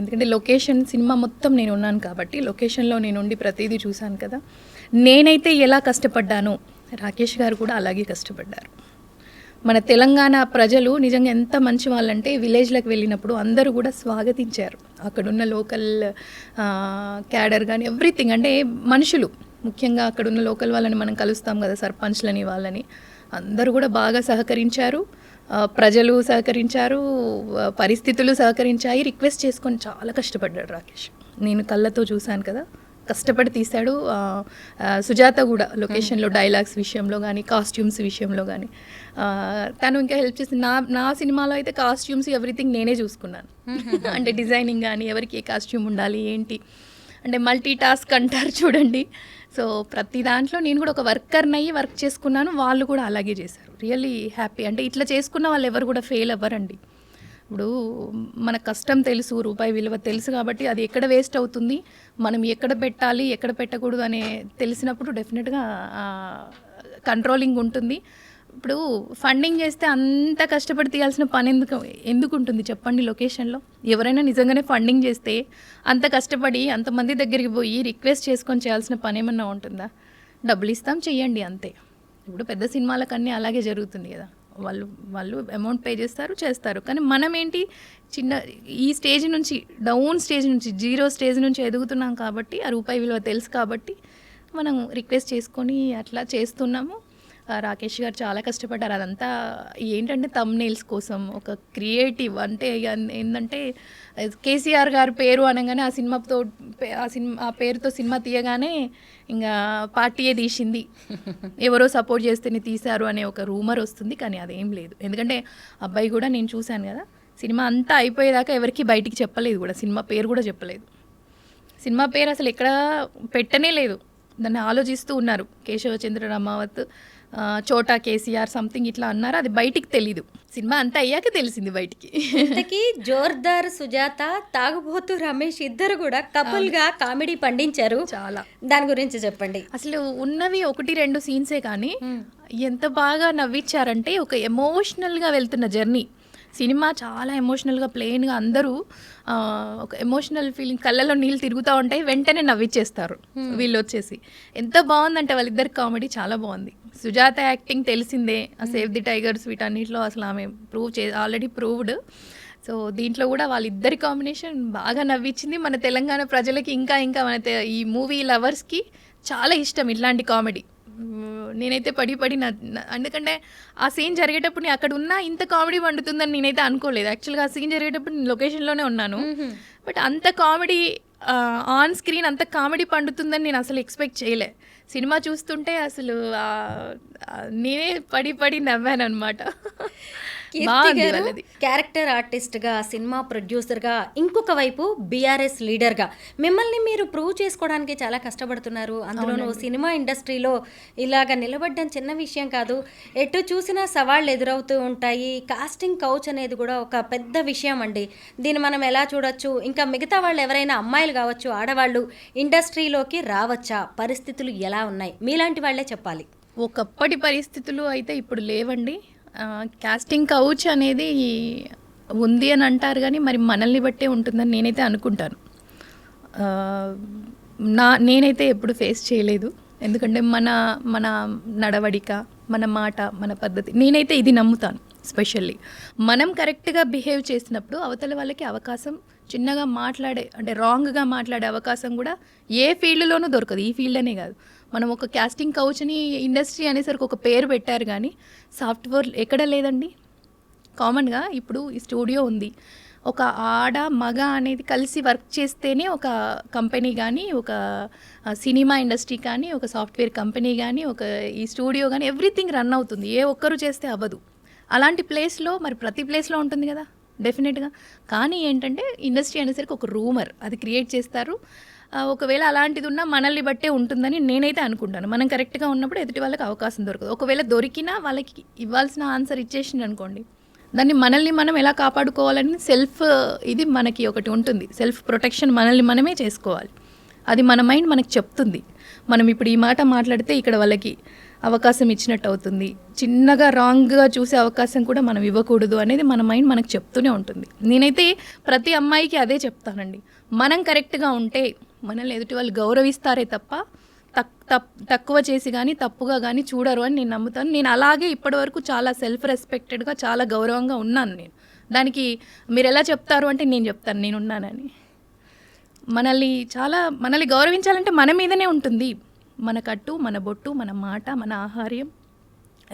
ఎందుకంటే లొకేషన్ సినిమా మొత్తం నేను ఉన్నాను కాబట్టి లొకేషన్లో నేను ఉండి ప్రతిదీ చూశాను కదా. నేనైతే ఎలా కష్టపడ్డానో రాకేష్ గారు కూడా అలాగే కష్టపడ్డారు. మన తెలంగాణ ప్రజలు నిజంగా ఎంత మంచి వాళ్ళంటే విలేజ్లకు వెళ్ళినప్పుడు అందరూ కూడా స్వాగతించారు. అక్కడున్న లోకల్ క్యాడర్ కానీ ఎవ్రీథింగ్, అంటే మనుషులు ముఖ్యంగా అక్కడున్న లోకల్ వాళ్ళని మనం కలుస్తాం కదా, సర్పంచ్లని, వాళ్ళని అందరూ కూడా బాగా సహకరించారు. ప్రజలు సహకరించారు, పరిస్థితులు సహకరించాయి. రిక్వెస్ట్ చేసుకొని చాలా కష్టపడ్డాడు రాకేష్. నేను కళ్ళతో చూశాను కదా, కష్టపడి తీశాడు. సుజాత కూడా లొకేషన్లో డైలాగ్స్ విషయంలో కానీ కాస్ట్యూమ్స్ విషయంలో కానీ తను ఇంకా హెల్ప్ చేసింది. నా సినిమాలో అయితే కాస్ట్యూమ్స్ ఎవ్రీథింగ్ నేనే చూసుకున్నాను. అంటే డిజైనింగ్ కానీ ఎవరికి ఏ కాస్ట్యూమ్ ఉండాలి ఏంటి అంటే మల్టీ టాస్క్ అంటారు చూడండి. సో ప్రతి దాంట్లో నేను కూడా ఒక వర్కర్ని అయ్యి వర్క్ చేసుకున్నాను, వాళ్ళు కూడా అలాగే చేశారు. Really happy. అంటే ఇట్లా చేసుకున్న వాళ్ళు ఎవరు కూడా ఫెయిల్ అవ్వరండి. ఇప్పుడు మన కష్టం తెలుసు, రూపాయి విలువ తెలుసు కాబట్టి అది ఎక్కడ వేస్ట్ అవుతుంది, మనం ఎక్కడ పెట్టాలి ఎక్కడ పెట్టకూడదు అనే తెలిసినప్పుడు డెఫినెట్గా కంట్రోలింగ్ ఉంటుంది. ఇప్పుడు ఫండింగ్ చేస్తే అంత కష్టపడి తీయాల్సిన పని ఎందుకు ఉంటుంది చెప్పండి? లొకేషన్లో ఎవరైనా నిజంగానే ఫండింగ్ చేస్తే అంత కష్టపడి అంతమంది దగ్గరికి పోయి రిక్వెస్ట్ చేసుకొని చేయాల్సిన పని ఏమన్నా ఉంటుందా? డబ్బులు ఇస్తాం చెయ్యండి అంతే. ఇప్పుడు పెద్ద సినిమాలకన్నీ అలాగే జరుగుతుంది కదా, వాళ్ళు అమౌంట్ పే చేస్తారు. కానీ మనం ఏంటి, ఈ స్టేజ్ నుంచి, డౌన్ స్టేజ్ నుంచి, 0 స్టేజ్ నుంచి ఎదుగుతున్నాం కాబట్టి ఆ రూపాయి విలువ తెలుసు కాబట్టి మనం రిక్వెస్ట్ చేసుకొని అట్లా చేస్తున్నాము. రాకేష్ గారు చాలా కష్టపడ్డారు. అదంతా ఏంటంటే థంబ్నెయిల్స్ కోసం ఒక క్రియేటివ్, అంటే ఏంటంటే కేసీఆర్ గారి పేరు అనగానే ఆ పేరుతో సినిమా తీయగానే ఇంకా పార్టీయే తీసింది, ఎవరో సపోర్ట్ చేస్తేనే తీశారు అనే ఒక రూమర్ వస్తుంది. కానీ అదేం లేదు. ఎందుకంటే అబ్బాయి కూడా నేను చూశాను కదా, సినిమా అంతా అయిపోయేదాకా ఎవరికి బయటికి చెప్పలేదు కూడా, సినిమా పేరు కూడా చెప్పలేదు. సినిమా పేరు అసలు ఎక్కడ పెట్టనే లేదు, దాన్ని ఆలోచిస్తూ ఉన్నారు. కేశవచంద్ర రమావత్, చోటా కేసీఆర్ సంథింగ్ ఇట్లా అన్నారు, అది బయటికి తెలీదు. సినిమా అంతా అయ్యాక తెలిసింది బయటికి. ఇంతకీ జోర్దార్ సుజాత, తాగుబోతు రమేష్ ఇద్దరు కూడా కపుల్ గా కామెడీ పండించారు. చాలా, దాని గురించి చెప్పండి. అసలు ఉన్నవి 1-2 సీన్సే కానీ ఎంత బాగా నవ్వించారంటే, ఒక ఎమోషనల్గా వెళ్తున్న జర్నీ. సినిమా చాలా ఎమోషనల్గా, ప్లెయిన్గా అందరూ ఒక ఎమోషనల్ ఫీలింగ్, కళ్ళలో నీళ్ళు తిరుగుతూ ఉంటాయి, వెంటనే నవ్విచ్చేస్తారు వీళ్ళు వచ్చేసి. ఎంత బాగుందంటే వాళ్ళిద్దరి కామెడీ చాలా బాగుంది. సుజాత యాక్టింగ్ తెలిసిందే, సేవ్ ది టైగర్స్ వీటన్నిటిలో అసలు ఆమె ఆల్రెడీ ప్రూవ్డ్. సో దీంట్లో కూడా వాళ్ళిద్దరి కాంబినేషన్ బాగా నవ్వించింది. మన తెలంగాణ ప్రజలకి ఇంకా మన ఈ మూవీ లవర్స్కి చాలా ఇష్టం ఇట్లాంటి కామెడీ. నేనైతే పడి ఎందుకంటే ఆ సీన్ జరిగేటప్పుడు నేను అక్కడ ఉన్నా, ఇంత కామెడీ పండుతుందని నేనైతే అనుకోలేదు. యాక్చువల్గా ఆ సీన్ జరిగేటప్పుడు నేను లొకేషన్లోనే ఉన్నాను, బట్ అంత కామెడీ ఆన్ స్క్రీన్, అంత కామెడీ పండుతుందని నేను అసలు ఎక్స్పెక్ట్ చేయలే. సినిమా చూస్తుంటే అసలు నేనే పడి నవ్వాను అనమాట. క్యారెక్టర్ ఆర్టిస్ట్గా, సినిమా ప్రొడ్యూసర్గా, ఇంకొక వైపు బీఆర్ఎస్ లీడర్గా మిమ్మల్ని మీరు ప్రూవ్ చేసుకోవడానికి చాలా కష్టపడుతున్నారు. అందులోనూ సినిమా ఇండస్ట్రీలో ఇలాగ నిలబడ్డం చిన్న విషయం కాదు. ఎటు చూసినా సవాళ్ళు ఎదురవుతూ ఉంటాయి. కాస్టింగ్ కౌచ్ అనేది కూడా ఒక పెద్ద విషయం అండి. దీన్ని మనం ఎలా చూడొచ్చు? ఇంకా మిగతా వాళ్ళు ఎవరైనా అమ్మాయిలు కావచ్చు, ఆడవాళ్ళు ఇండస్ట్రీలోకి రావచ్చా? పరిస్థితులు ఎలా ఉన్నాయి? మీలాంటి వాళ్ళే చెప్పాలి. ఒకప్పటి పరిస్థితులు అయితే ఇప్పుడు లేవండి. కాస్టింగ్ కౌచ్ అనేది ఉంది అని అంటారు కానీ మరి మనల్ని బట్టే ఉంటుందని నేనైతే అనుకుంటాను. నేనైతే ఎప్పుడు ఫేస్ చేయలేదు. ఎందుకంటే మన నడవడిక, మన మాట, మన పద్ధతి, నేనైతే ఇది నమ్ముతాను. స్పెషల్లీ మనం కరెక్ట్గా బిహేవ్ చేసినప్పుడు అవతల వాళ్ళకి అవకాశం చిన్నగా మాట్లాడే అంటే రాంగ్గా మాట్లాడే అవకాశం కూడా ఏ ఫీల్డ్లోనూ దొరకదు. ఈ ఫీల్డ్ అనే కాదు, మనం ఒక కాస్టింగ్ కౌచ్ని ఇండస్ట్రీ అనేసరికి ఒక పేరు పెట్టారు, కానీ సాఫ్ట్వేర్ ఎక్కడ లేదండి. కామన్గా ఇప్పుడు ఈ స్టూడియో ఉంది, ఒక ఆడ మగ అనేది కలిసి వర్క్ చేస్తేనే ఒక కంపెనీ కానీ, ఒక సినిమా ఇండస్ట్రీ కానీ, ఒక సాఫ్ట్వేర్ కంపెనీ కానీ, ఒక ఈ స్టూడియో కానీ ఎవ్రీథింగ్ రన్ అవుతుంది. ఏ ఒక్కరు చేస్తే అవ్వదు. అలాంటి ప్లేస్లో మరి ప్రతి ప్లేస్లో ఉంటుంది కదా డెఫినెట్గా. కానీ ఏంటంటే ఇండస్ట్రీ అనేసరికి ఒక రూమర్ అది క్రియేట్ చేస్తారు. ఒకవేళ అలాంటిది ఉన్నా మనల్ని బట్టే ఉంటుందని నేనైతే అనుకుంటాను. మనం కరెక్ట్గా ఉన్నప్పుడు ఎదుటి వాళ్ళకి అవకాశం దొరకదు. ఒకవేళ దొరికినా వాళ్ళకి ఇవ్వాల్సిన ఆన్సర్ ఇచ్చేసింది అనుకోండి, దాన్ని మనల్ని మనం ఎలా కాపాడుకోవాలని సెల్ఫ్ ఇది మనకి ఒకటి ఉంటుంది. సెల్ఫ్ ప్రొటెక్షన్ మనల్ని మనమే చేసుకోవాలి. అది మన మైండ్ మనకు చెప్తుంది. మనం ఇప్పుడు ఈ మాట మాట్లాడితే ఇక్కడ వాళ్ళకి అవకాశం ఇచ్చినట్టు అవుతుంది, చిన్నగా రాంగ్గా చూసే అవకాశం కూడా మనం ఇవ్వకూడదు అనేది మన మైండ్ మనకు చెప్తూనే ఉంటుంది. నేనైతే ప్రతి అమ్మాయికి అదే చెప్తానండి. మనం కరెక్ట్గా ఉంటే మనల్ని ఎదుటి వాళ్ళు గౌరవిస్తారే తప్ప తక్కువ చేసి కానీ తప్పుగా కానీ చూడరు అని నేను నమ్ముతాను. నేను అలాగే ఇప్పటివరకు చాలా సెల్ఫ్ రెస్పెక్టెడ్గా చాలా గౌరవంగా ఉన్నాను. నేను దానికి మీరు ఎలా చెప్తారు అంటే నేను చెప్తాను నేనున్నానని. మనల్ని గౌరవించాలంటే మన మీదనే ఉంటుంది. మన కట్టు, మన బొట్టు, మన మాట, మన ఆహార్యం,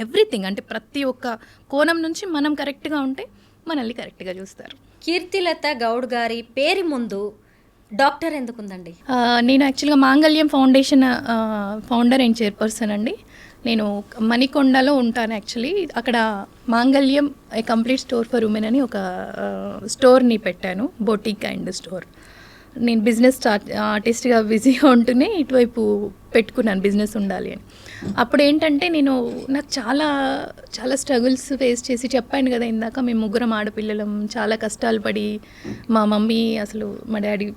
ఎవ్రీథింగ్. అంటే ప్రతి ఒక్క కోణం నుంచి మనం కరెక్ట్గా ఉంటే మనల్ని కరెక్ట్గా చూస్తారు. కీర్తిలత గౌడ్ గారి పేరు ముందు డాక్టర్ ఎందుకుందండి? నేను యాక్చువల్గా మాంగళ్యం ఫౌండేషన్ ఫౌండర్ అండ్ చైర్పర్సన్ అండి. నేను మణికొండలో ఉంటాను. యాక్చువల్లీ అక్కడ మాంగళ్యం కంప్లీట్ స్టోర్ ఫర్ ఉమెన్ అని ఒక స్టోర్ని పెట్టాను, బొటిక్ అండ్ స్టోర్. నేను బిజినెస్ ఆర్టిస్ట్గా బిజీగా ఉంటూనే ఇటువైపు పెట్టుకున్నాను, బిజినెస్ ఉండాలి అని. అప్పుడు ఏంటంటే నాకు చాలా చాలా స్ట్రగుల్స్ ఫేస్ చేసి, చెప్పాను కదా ఇందాక, మేము ముగ్గురం ఆడపిల్లలం, చాలా కష్టాలు పడి, మా మమ్మీ అసలు మా డాడీ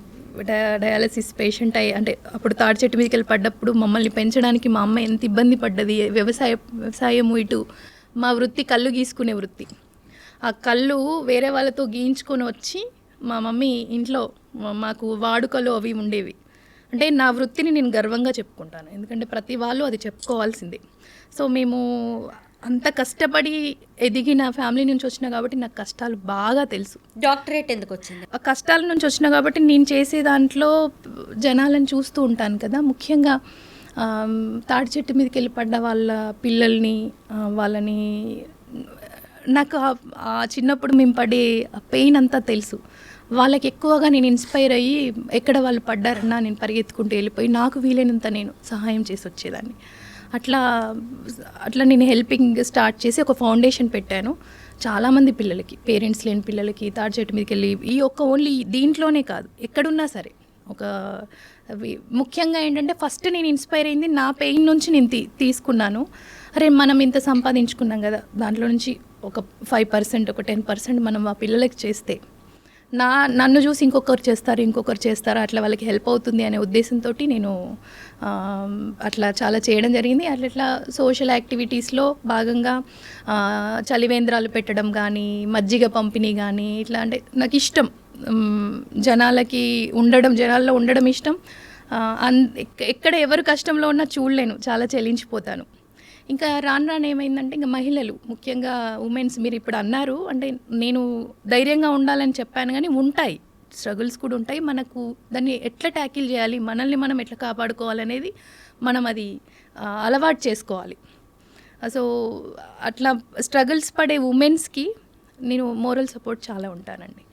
డయాలసిస్ పేషెంట్ అంటే అప్పుడు తాడి చెట్టు మీదకి వెళ్ళి పడ్డప్పుడు మమ్మల్ని పెంచడానికి మా అమ్మ ఎంత ఇబ్బంది పడ్డది. వ్యవసాయము, ఇటు మా వృత్తి కళ్ళు గీసుకునే వృత్తి. ఆ కళ్ళు వేరే వాళ్ళతో గీయించుకొని వచ్చి మా మమ్మీ ఇంట్లో మాకు వాడుకలు అవి ఉండేవి. అంటే నా వృత్తిని నేను గర్వంగా చెప్పుకుంటాను, ఎందుకంటే ప్రతి వాళ్ళు అది చెప్పుకోవాల్సిందే. సో మేము అంత కష్టపడి ఎదిగిన ఫ్యామిలీ నుంచి వచ్చిన కాబట్టి నాకు కష్టాలు బాగా తెలుసు. డాక్టరేట్ ఎందుకు వచ్చింది? ఆ కష్టాల నుంచి వచ్చిన కాబట్టి నేను చేసే దాంట్లో జనాలను చూస్తూ ఉంటాను కదా, ముఖ్యంగా తాడి చెట్టు మీదకి వెళ్ళి పడ్డ వాళ్ళ పిల్లల్ని, వాళ్ళని నాకు ఆ చిన్నప్పుడు మేము పడే పెయిన్ అంతా తెలుసు. వాళ్ళకి ఎక్కువగా నేను ఇన్స్పైర్ అయ్యి ఎక్కడ వాళ్ళు పడ్డారన్నా నేను పరిగెత్తుకుంటూ వెళ్ళిపోయి నాకు వీలైనంత నేను సహాయం చేసి వచ్చేదాన్ని. అట్లా నేను హెల్పింగ్ స్టార్ట్ చేసి ఒక ఫౌండేషన్ పెట్టాను. చాలామంది పిల్లలకి, పేరెంట్స్ లేని పిల్లలకి తాడి చెట్టు మీదకి వెళ్ళి ఓన్లీ దీంట్లోనే కాదు ఎక్కడున్నా సరే, ముఖ్యంగా ఏంటంటే ఫస్ట్ నేను ఇన్స్పైర్ అయింది నా పెయిన్ నుంచి నేను తీసుకున్నాను. అరే మనం ఇంత సంపాదించుకున్నాం కదా, దాంట్లో నుంచి ఒక 5%, ఒక 10% మనం ఆ పిల్లలకి చేస్తే నన్ను చూసి ఇంకొకరు చేస్తారు, అట్లా వాళ్ళకి హెల్ప్ అవుతుంది అనే ఉద్దేశంతో నేను అట్లా చాలా చేయడం జరిగింది. అట్లా సోషల్ యాక్టివిటీస్లో భాగంగా చలివేంద్రాలు పెట్టడం కానీ, మజ్జిగ పంపిణీ కానీ, ఇట్లా అంటే నాకు ఇష్టం. జనాల్లో ఉండడం ఇష్టం. ఎక్కడ ఎవరు కష్టంలో ఉన్నా చూడలేను, చాలా చెల్లించిపోతాను. ఇంకా రాను ఏమైందంటే ఇంకా మహిళలు, ముఖ్యంగా ఉమెన్స్, మీరు ఇప్పుడు అన్నారు అంటే నేను ధైర్యంగా ఉండాలని చెప్పాను, కానీ ఉంటాయి స్ట్రగుల్స్ కూడా ఉంటాయి. మనకు దాన్ని ఎట్లా ట్యాకిల్ చేయాలి, మనల్ని మనం ఎట్లా కాపాడుకోవాలనేది మనం అది అలవాటు చేసుకోవాలి. సో అట్లా స్ట్రగుల్స్ పడే ఉమెన్స్కి నేను మోరల్ సపోర్ట్ చాలా ఉంటానండి.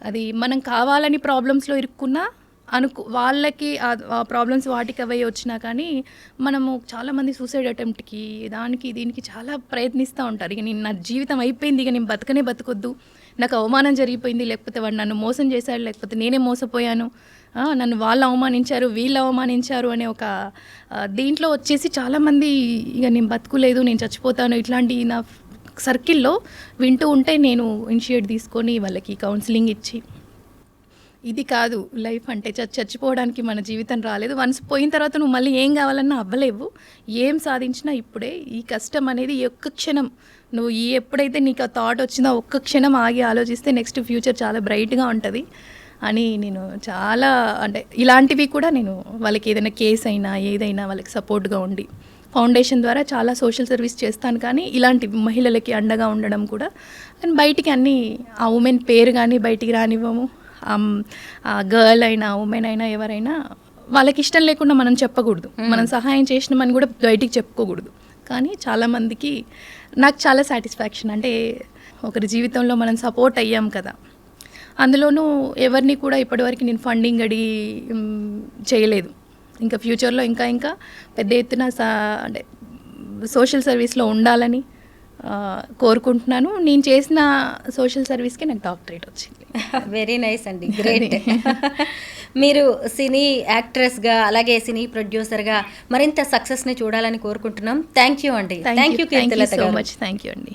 అది మనం కావాలని ప్రాబ్లమ్స్లో ఇరుక్కున్నా వాళ్ళకి ఆ ప్రాబ్లమ్స్ వాటికి అవే వచ్చినా కానీ మనము చాలామంది సూసైడ్ అటెంప్ట్కి దీనికి చాలా ప్రయత్నిస్తూ ఉంటారు. ఇక నా జీవితం అయిపోయింది, ఇక నేను బతకొద్దు, నాకు అవమానం జరిగిపోయింది, లేకపోతే వాడు నన్ను మోసం చేశాడు, లేకపోతే నేనే మోసపోయాను, నన్ను వాళ్ళు అవమానించారు, వీళ్ళు అవమానించారు అనే ఒక దీంట్లో వచ్చేసి చాలామంది ఇక నేను బతుకులేదు, నేను చచ్చిపోతాను, ఇట్లాంటి నా సర్కిల్లో వింటూ ఉంటే నేను ఇనిషియేట్ తీసుకొని వాళ్ళకి కౌన్సిలింగ్ ఇచ్చి, ఇది కాదు లైఫ్ అంటే, చచ్చిపోవడానికి మన జీవితం రాలేదు, వన్స్ పోయిన తర్వాత నువ్వు మళ్ళీ ఏం కావాలన్నా అవ్వలేవు, ఏం సాధించినా ఇప్పుడే, ఈ కష్టం అనేది ఒక్క క్షణం నువ్వు ఎప్పుడైతే నీకు ఆ థాట్ వచ్చిందో ఒక్క క్షణం ఆగి ఆలోచిస్తే నెక్స్ట్ ఫ్యూచర్ చాలా బ్రైట్గా ఉంటుంది అని నేను చాలా అంటే ఇలాంటివి కూడా నేను వాళ్ళకి ఏదైనా కేసు అయినా ఏదైనా వాళ్ళకి సపోర్ట్గా ఉండి ఫౌండేషన్ ద్వారా చాలా సోషల్ సర్వీస్ చేస్తాను. కానీ ఇలాంటి మహిళలకి అండగా ఉండడం కూడా, కానీ బయటికి అన్నీ ఆ ఉమెన్ పేరు కానీ బయటికి రానివ్వము, గర్ల్ అయినా ఉమెన్ అయినా ఎవరైనా వాళ్ళకి ఇష్టం లేకుండా మనం చెప్పకూడదు, మనం సహాయం చేసినామని కూడా బయటికి చెప్పుకోకూడదు. కానీ చాలామందికి నాకు చాలా సాటిస్ఫాక్షన్, అంటే ఒకరి జీవితంలో మనం సపోర్ట్ అయ్యాం కదా. అందులోనూ ఎవరిని కూడా ఇప్పటివరకు నేను ఫండింగ్ అడిగి చేయలేదు. ఇంకా ఫ్యూచర్లో ఇంకా ఇంకా పెద్ద ఎత్తున అంటే సోషల్ సర్వీస్లో ఉండాలని కోరుకుంటున్నాను. నేను చేసిన సోషల్ సర్వీస్కి నాకు డాక్టరేట్ వచ్చింది. వెరీ నైస్ అండి, గ్రేట్. మీరు సినీ యాక్ట్రెస్గా అలాగే సినీ ప్రొడ్యూసర్గా మరింత సక్సెస్ని చూడాలని కోరుకుంటున్నాం. థ్యాంక్ యూ అండి. థ్యాంక్ యూ కీర్తిలత సో గారు. మచ్. థ్యాంక్ యూ అండి.